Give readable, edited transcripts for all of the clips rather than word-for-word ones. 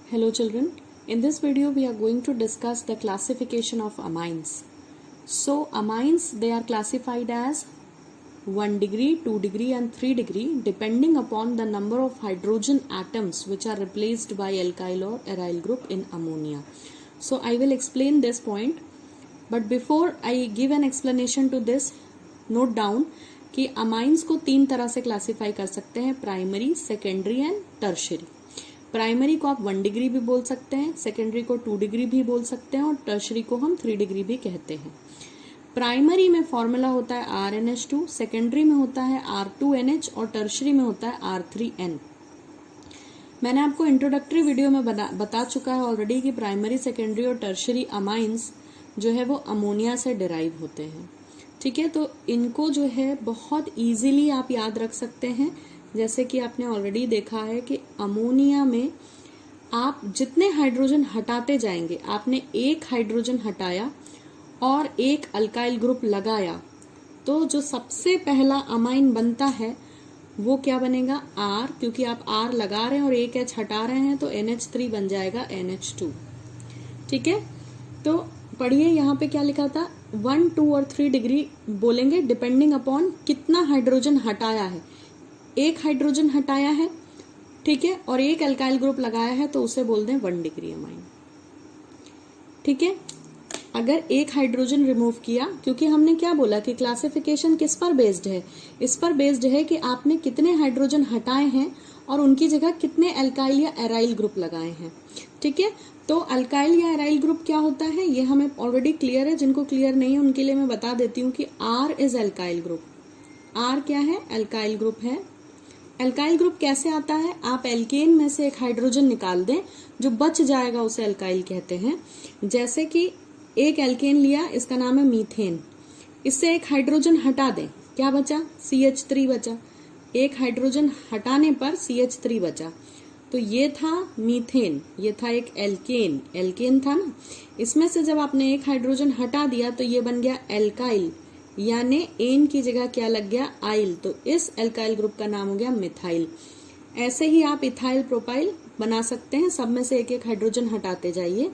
Hello children, in this video we are going to discuss the classification of amines. So amines, they are classified as 1 degree, 2 degree and 3 degree depending upon the number of hydrogen atoms which are replaced by alkyl or aryl group in ammonia. So I will explain this point, but before I give an explanation to this, note down कि amines को 3 तरह से classify कर सकते हैं, primary, secondary and tertiary. Primary को आप 1 degree भी बोल सकते हैं, सेकेंडरी को 2 डिग्री भी बोल सकते हैं और टर्शरी को हम 3 डिग्री भी कहते हैं. प्राइमरी में फॉर्मूला होता है RnH2, सेकेंडरी में होता है R2NH और टर्शरी में होता है R3N. मैंने आपको इंट्रोडक्टरी वीडियो में बता चुका है ऑलरेडी कि प्राइमरी, सेकेंडरी और टर्शरी अमाइंस जो है वो अमोनिया से डिराइव होते हैं. ठीक है, तो इनको जो है बहुत इजीली आप याद रख सकते हैं. जैसे कि आपने ऑलरेडी देखा है कि अमोनिया में आप जितने हाइड्रोजन हटाते जाएंगे, आपने एक हाइड्रोजन हटाया और एक अल्काइल ग्रुप लगाया, तो जो सबसे पहला अमाइन बनता है वो क्या बनेगा? R, क्योंकि आप R लगा रहे हैं और एक H हटा रहे हैं तो NH3 बन जाएगा NH2. ठीक है, तो पढ़िए यहाँ पे क्या लिखा था, 1, 2 और 3 डिग्री बोलेंगे डिपेंडिंग अपॉन कितना हाइड्रोजन हटाया है. एक हाइड्रोजन हटाया है, ठीक है, और एक अल्काइल ग्रुप लगाया है तो उसे बोल दें 1 डिग्री अमाइन. ठीक है, अगर एक हाइड्रोजन रिमूव किया, क्योंकि हमने क्या बोला कि क्लासिफिकेशन किस पर बेस्ड है, इस पर बेस्ड है कि आपने कितने हाइड्रोजन हटाए हैं और उनकी जगह कितने अल्काइल या एराइल ग्रुप लगाए हैं. ठीक है, तो अल्काइल या एराइल ग्रुप क्या होता है ये हमें ऑलरेडी क्लियर है. जिनको क्लियर नहीं है उनके लिए मैं बता देती हूँ कि R is alkyl group. R क्या है? अल्काइल ग्रुप है. अल्काइल ग्रुप कैसे आता है? आप एल्केन में से एक हाइड्रोजन निकाल दें, जो बच जाएगा उसे अल्काइल कहते हैं. जैसे कि एक एल्केन लिया, इसका नाम है मीथेन, इससे एक हाइड्रोजन हटा दें, क्या बचा? CH3 बचा. एक हाइड्रोजन हटाने पर CH3 बचा, तो ये था मीथेन, ये था एक एल्केन. एल्केन था ना, इसमें से जब आपने एक हाइड्रोजन हटा दिया तो ये बन गया एल्काइल, यानी एन की जगह क्या लग गया? आइल. तो इस एल्काइल ग्रुप का नाम हो गया मिथाइल. ऐसे ही आप इथाइल प्रोपाइल बना सकते हैं, सब में से एक एक हाइड्रोजन हटाते जाइए.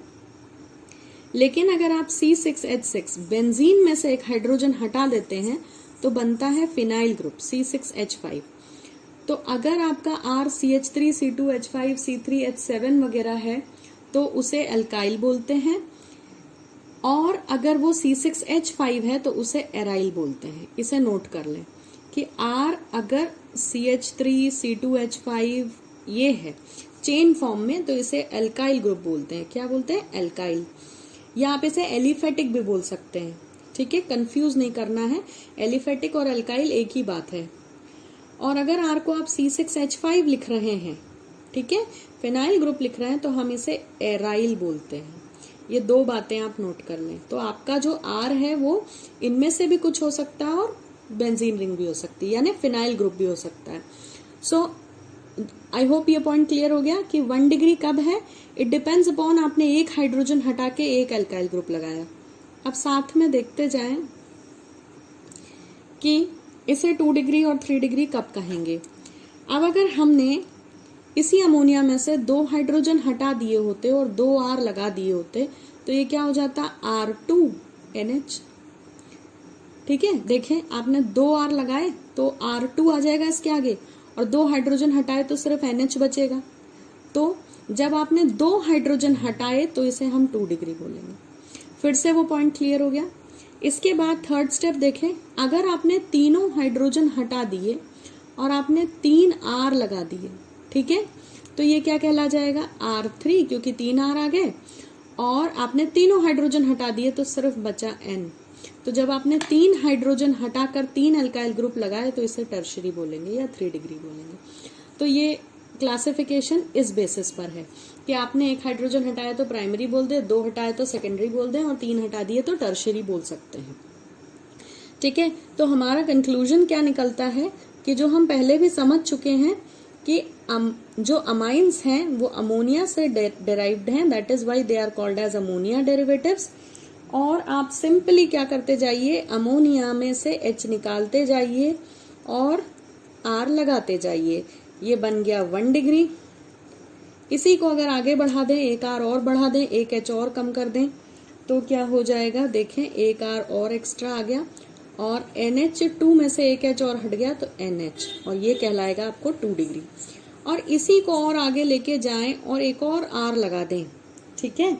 लेकिन अगर आप C6H6 बेंजीन में से एक हाइड्रोजन हटा देते हैं तो बनता है फिनाइल ग्रुप C6H5. तो अगर आपका R CH3 C2H5 C3H7 वगैरह है तो उसे अल्काइल बोलते हैं, और अगर वो C6H5 है तो उसे एराइल बोलते हैं. इसे नोट कर लें कि R अगर CH3 C2H5 ये है चेन फॉर्म में तो इसे अल्काइल ग्रुप बोलते हैं. क्या बोलते हैं? अल्काइल. या आप इसे एलिफेटिक भी बोल सकते हैं. ठीक है, कंफ्यूज नहीं करना है, एलिफेटिक और अल्काइल एक ही बात है. और अगर R को आप C6H5 लिख रहे हैं, ठीक है, फिनाइल ग्रुप लिख रहे हैं, तो हम इसे एराइल बोलते हैं. ये दो बातें आप नोट कर लें. तो आपका जो R है वो इनमें से भी कुछ हो सकता है और बेंजीन रिंग भी हो सकती है, यानी फिनाइल ग्रुप भी हो सकता है. सो आई होप ये पॉइंट क्लियर हो गया कि 1 डिग्री कब है. इट डिपेंड्स अपॉन आपने एक हाइड्रोजन हटा के एक अल्काइल ग्रुप लगाया. अब साथ में देखते जाएं कि इसे 2 डिग्री और 3 डिग्री कब कहेंगे. अब अगर हमने इसी अमोनिया में से 2 हाइड्रोजन हटा दिए होते और 2 R लगा दिए होते तो ये क्या हो जाता? R2NH. ठीक है, देखें आपने 2 R लगाए तो R2 आ जाएगा इसके आगे, और 2 हाइड्रोजन हटाए तो सिर्फ NH बचेगा. तो जब आपने 2 हाइड्रोजन हटाए तो इसे हम 2 डिग्री बोलेंगे. फिर से वो पॉइंट क्लियर हो गया. इसके बाद थर्ड स्टेप देखें, अगर आपने तीनों हाइड्रोजन हटा दिए और आपने 3 R लगा दिए, ठीक है, तो ये क्या कहला जाएगा? R3, क्योंकि 3 R आ गए और आपने तीनों हाइड्रोजन हटा दिए तो सिर्फ बचा N. तो जब आपने 3 हाइड्रोजन हटाकर 3 अल्काइल ग्रुप लगाए तो इसे टर्शरी बोलेंगे या 3 डिग्री बोलेंगे. तो ये क्लासिफिकेशन इस बेसिस पर है कि आपने एक हाइड्रोजन हटाया तो प्राइमरी बोल दे, 2 हटाए तो सेकेंडरी बोल दें और 3 हटा दिए तो टर्शरी बोल सकते हैं. ठीक है, तो हमारा कंक्लूजन क्या निकलता है कि जो हम पहले भी समझ चुके हैं कि जो अमाइंस हैं वो अमोनिया से डेराइव्ड हैं, that is why they are called as ammonia derivatives. और आप सिंपली क्या करते जाइए, अमोनिया में से H निकालते जाइए और R लगाते जाइए. ये बन गया 1 डिग्री. इसी को अगर आगे बढ़ा दें, एक R और बढ़ा दें, एक H और कम कर दें, तो क्या हो जाएगा, देखें एक R और एक्स्ट्रा आ गया और NH2 में से एक H और हट गया तो NH, और ये कहलाएगा आपको 2 डिग्री। और इसी को और आगे लेके जाएं और एक और R लगा दें, ठीक है,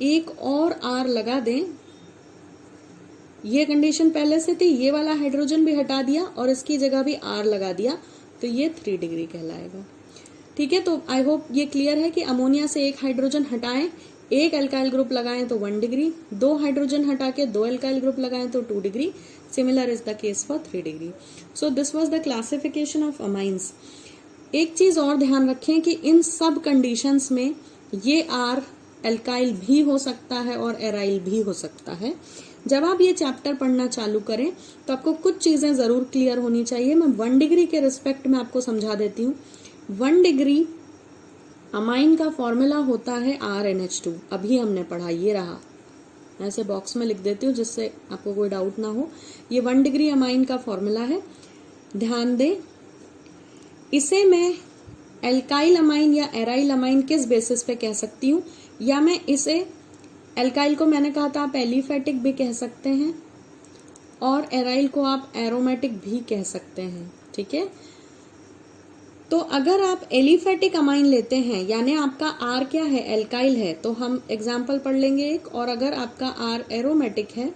एक और R लगा दें। ये कंडीशन पहले से थी, ये वाला हाइड्रोजन भी हटा दिया और इसकी जगह भी R लगा दिया, तो ये 3 डिग्री कहलाएगा। ठीक है, तो आई होप ये क्लियर है कि अमोनिया से एक हाइड्रोजन हटाएं, एक अल्काइल ग्रुप लगाएं तो 1 डिग्री, 2 हाइड्रोजन हटा के 2 अल्काइल ग्रुप लगाएं तो 2 degree. Similar is the case for 3 degree. So this was the classification of amines. एक चीज और ध्यान रखें कि इन सब कंडीशंस में ये R अल्काइल भी हो सकता है और एराइल भी हो सकता है। जब आप ये चैप्टर पढ़ना चालू करें तो आपको कुछ चीजें जरूर क्लियर होनी चाहिए। मैं 1 डिग्री के रिस्पेक्ट में आपको समझा देती हूँ। 1 डिग्री अमाइन का फॉर्मूला होता है RNH2, अभी हमने पढ़ा, ये रहा, मैं ऐसे बॉक्स में लिख देती हूँ जिससे आपको कोई डाउट ना हो। ये 1 डिग्री अमाइन का फॉर्मूला है, ध्यान दें। इसे मैं एल्काइल अमाइन या एराइल अमाइन किस बेसिस पे कह सकती हूँ, या मैं इसे एल्काइल को मैंने कहा था आप एलिफेटिक भी कह सकते हैं और एराइल को आप एरोमेटिक भी कह सकते हैं। ठीक है, तो अगर आप एलिफेटिक अमाइन लेते हैं यानी आपका R क्या है, एल्काइल है, तो हम एग्जाम्पल पढ़ लेंगे एक, और अगर आपका R एरोमेटिक है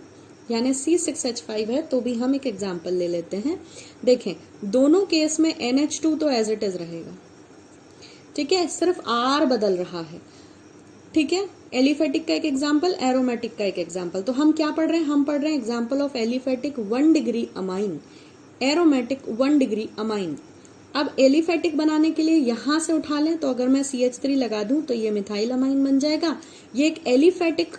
यानी C6H5 है तो भी हम एक एग्जाम्पल ले लेते हैं। देखें, दोनों केस में NH2 तो एज इट इज रहेगा, ठीक है, सिर्फ R बदल रहा है। ठीक है, एलिफेटिक का एक एग्जाम्पल, एरोमेटिक का एक एग्जाम्पल। तो हम क्या पढ़ रहे हैं, हम पढ़ रहे हैं example of aliphatic 1 degree amine, aromatic 1 degree amine. अब एलिफेटिक बनाने के लिए यहां से उठा लें, तो अगर मैं CH3 लगा दूं तो ये मिथाइल अमाइन बन जाएगा। ये एक एलिफेटिक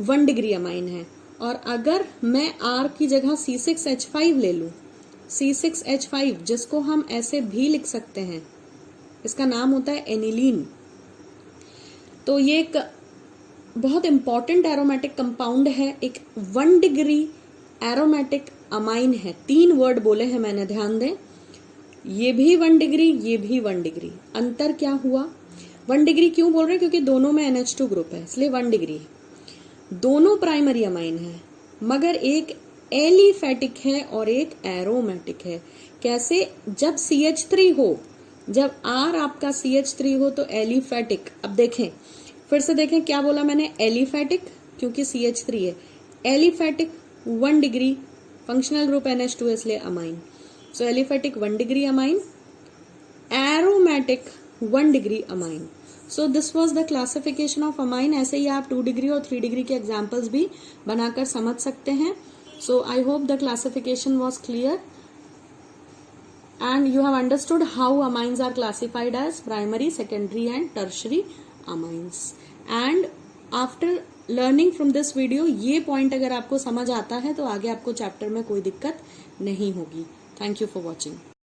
1 डिग्री अमाइन है। और अगर मैं R की जगह C6H5 ले लूं, C6H5 जिसको हम ऐसे भी लिख सकते हैं, इसका नाम होता है एनिलीन, तो ये एक बहुत इंपॉर्टेंट एरोमेटिक कंपाउंड है, एक 1 डिग्री एरोमेटिक अमाइन है। 3 वर्ड बोले हैं मैंने, ध्यान दें, ये भी 1 डिग्री, ये भी 1 डिग्री। अंतर क्या हुआ, 1 डिग्री क्यों बोल रहे हैं, क्योंकि दोनों में NH2 ग्रुप है इसलिए 1 डिग्री है। दोनों प्राइमरी अमाइन है, मगर एक एलिफेटिक है और एक एरोमेटिक है। कैसे, जब CH3 हो, जब R आपका CH3 हो तो एलिफेटिक। अब देखें, फिर से देखें क्या बोला मैंने, एलिफेटिक क्योंकि CH3 है, aliphatic 1 degree, functional group NH2 इसलिए amine. So aliphatic 1 degree amine, aromatic 1 degree amine. So this was the classification of amine. ऐसे ही आप 2 डिग्री और 3 डिग्री के एग्जाम्पल्स भी बनाकर समझ सकते हैं। So I hope the classification was clear and you have understood how amines are classified as primary, secondary and tertiary amines. And after learning from this video, ये पॉइंट अगर आपको समझ आता है तो आगे आपको चैप्टर में कोई दिक्कत नहीं होगी। Thank you for watching.